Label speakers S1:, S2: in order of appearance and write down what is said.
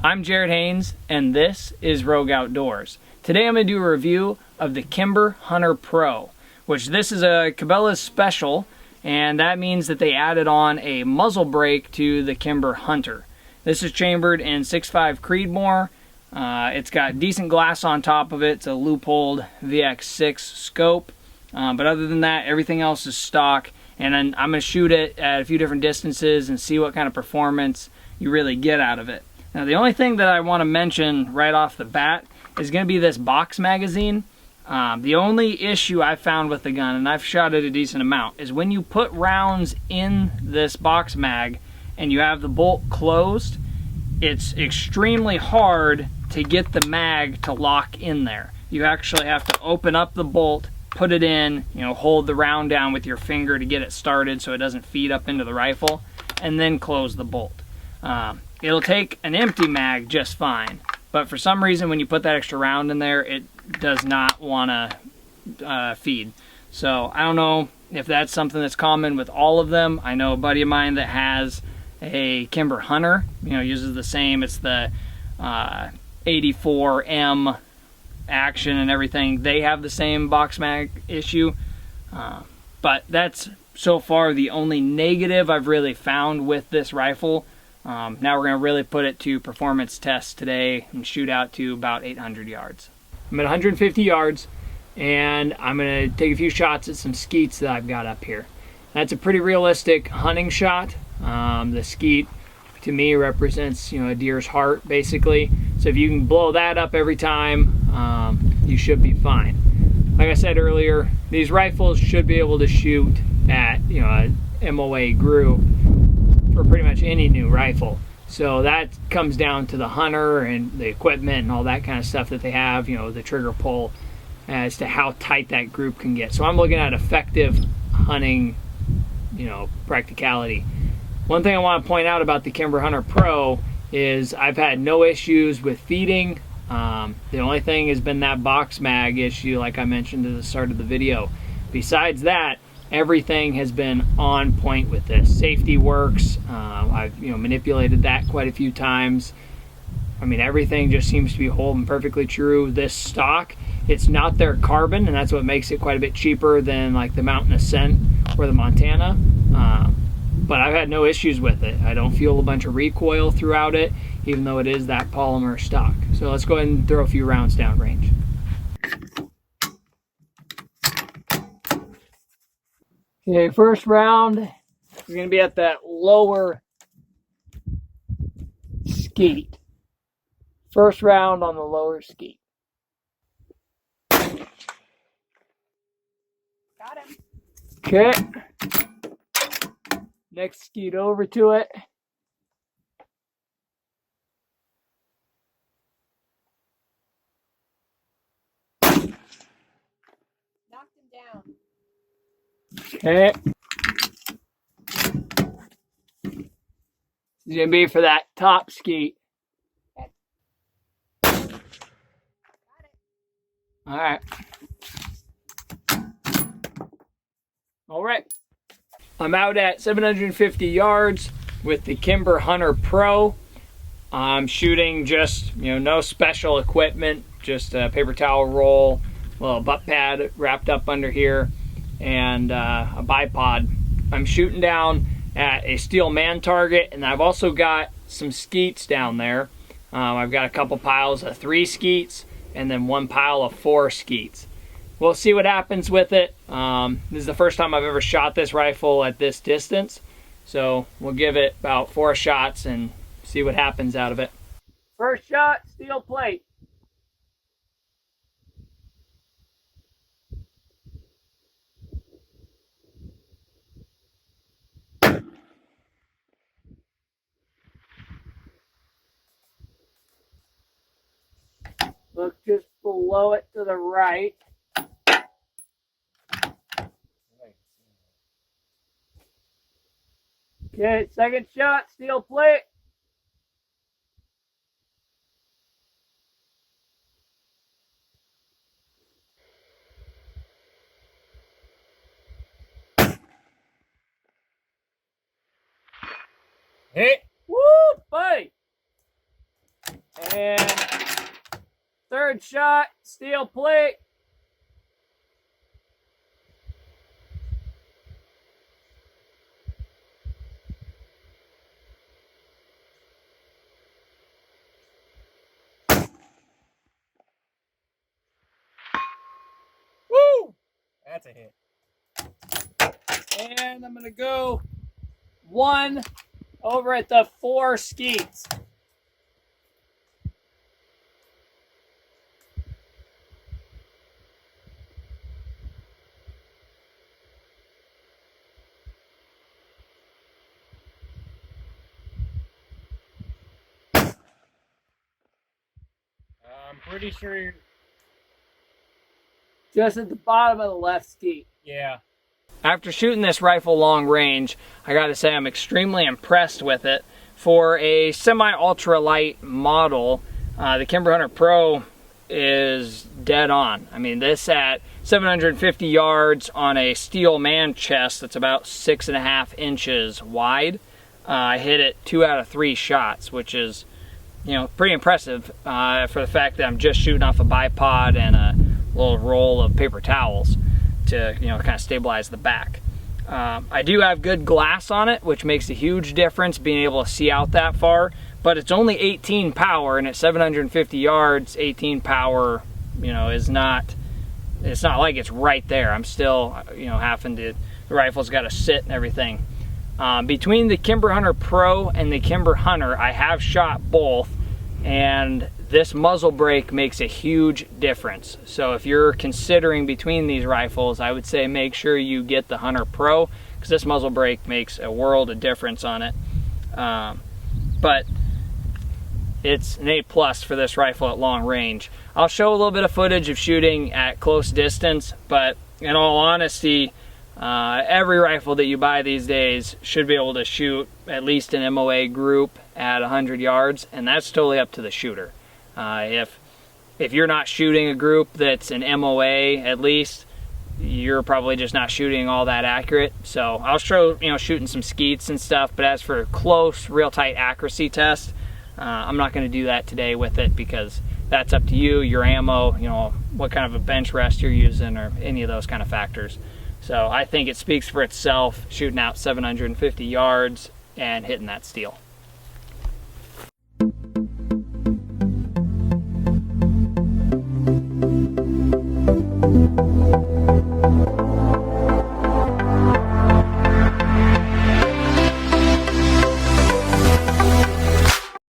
S1: I'm Jared Haynes, and this is Rogue Outdoors. Today I'm going to do a review of the Kimber Hunter Pro, which this is a Cabela's special, and that means that they added on a muzzle brake to the Kimber Hunter. This is chambered in 6.5 Creedmoor. It's got decent glass on top of it. It's a loopholed VX6 scope, but other than that, everything else is stock. And then I'm going to shoot it at a few different distances and see what kind of performance you really get out of it. Now, the only thing that I want to mention right off the bat is going to be this box magazine. The only issue I've found with the gun, and I've shot it a decent amount, is when you put rounds in this box mag and you have the bolt closed, it's extremely hard to get the mag to lock in there. You actually have to open up the bolt, put it in, hold the round down with your finger to get it started so it doesn't feed up into the rifle, and then close the bolt. It'll take an empty mag just fine, but for some reason when you put that extra round in there, it does not want to feed. So I don't know if that's something that's common with all of them. I know a buddy of mine that has a Kimber Hunter, uses the same. It's the 84M action and everything. They have the same box mag issue, but that's so far the only negative I've really found with this rifle. Now we're going to really put it to performance test today and shoot out to about 800 yards. I'm at 150 yards, and I'm going to take a few shots at some skeets that I've got up here. That's a pretty realistic hunting shot. The skeet to me represents a deer's heart basically, so if you can blow that up every time, you should be fine. Like I said earlier, these rifles should be able to shoot at a MOA group for pretty much any new rifle. So that comes down to the hunter and the equipment and all that kind of stuff that they have, the trigger pull, as to how tight that group can get. So I'm looking at effective hunting, practicality. One thing I want to point out about the Kimber Hunter Pro is I've had no issues with feeding. The only thing has been that box mag issue, like I mentioned at the start of the video. Besides that, everything has been on point with this. Safety works. I've manipulated that quite a few times. I mean, everything just seems to be holding perfectly true. This stock, it's not their carbon, and that's what makes it quite a bit cheaper than like the Mountain Ascent or the Montana. But I've had no issues with it. I don't feel a bunch of recoil throughout it, even though it is that polymer stock. So let's go ahead and throw a few rounds downrange. Okay, first round, we're going to be at that lower skeet. First round on the lower skeet.
S2: Got him.
S1: Okay. Next skeet over to it.
S2: Knocked him down.
S1: Okay. This is going to be for that top skeet.
S2: Got it.
S1: All right. All right. I'm out at 750 yards with the Kimber Hunter Pro. I'm shooting just, no special equipment, just a paper towel roll, a little butt pad wrapped up under here, and a bipod. I'm shooting down at a steel man target, and I've also got some skeets down there. I've got a couple piles of 3 skeets and then 1 pile of 4 skeets. We'll see what happens with it. This is the first time I've ever shot this rifle at this distance, so we'll give it about 4 shots and see what happens out of it. First shot, steel plate. Look just below it to the right. Okay, second shot, steel plate. Hey, woo, buddy. And third shot, steel plate. Woo!
S3: That's a hit.
S1: And I'm gonna go one over at the 4 skeets.
S3: I'm pretty sure you're...
S1: Just at the bottom of the left skeet.
S3: Yeah.
S1: After shooting this rifle long range, I gotta say I'm extremely impressed with it. For a semi-ultralight model, the Kimber Hunter Pro is dead on. I mean, this at 750 yards on a steel man chest that's about 6.5 inches wide. I hit it 2 out of 3 shots, which is, you know, pretty impressive for the fact that I'm just shooting off a bipod and a little roll of paper towels to, you know, kind of stabilize the back. I do have good glass on it, which makes a huge difference being able to see out that far, but it's only 18 power, and at 750 yards, 18 power, you know, is not, it's not like it's right there. I'm still, you know, having to, the rifle's got to sit and everything. Between the Kimber Hunter Pro and the Kimber Hunter, I have shot both, and this muzzle brake makes a huge difference. So if you're considering between these rifles, I would say make sure you get the Hunter Pro, because this muzzle brake makes a world of difference on it. But it's an A+ for this rifle at long range. I'll show a little bit of footage of shooting at close distance, but in all honesty, every rifle that you buy these days should be able to shoot at least an MOA group at 100 yards, and that's totally up to the shooter. If you're not shooting a group that's an MOA at least, you're probably just not shooting all that accurate. So I'll show, you know, shooting some skeets and stuff, but as for close, real tight accuracy test, I'm not going to do that today with it, because that's up to you, your ammo, you know, what kind of a bench rest you're using, or any of those kind of factors. So I think it speaks for itself, shooting out 750 yards and hitting that steel.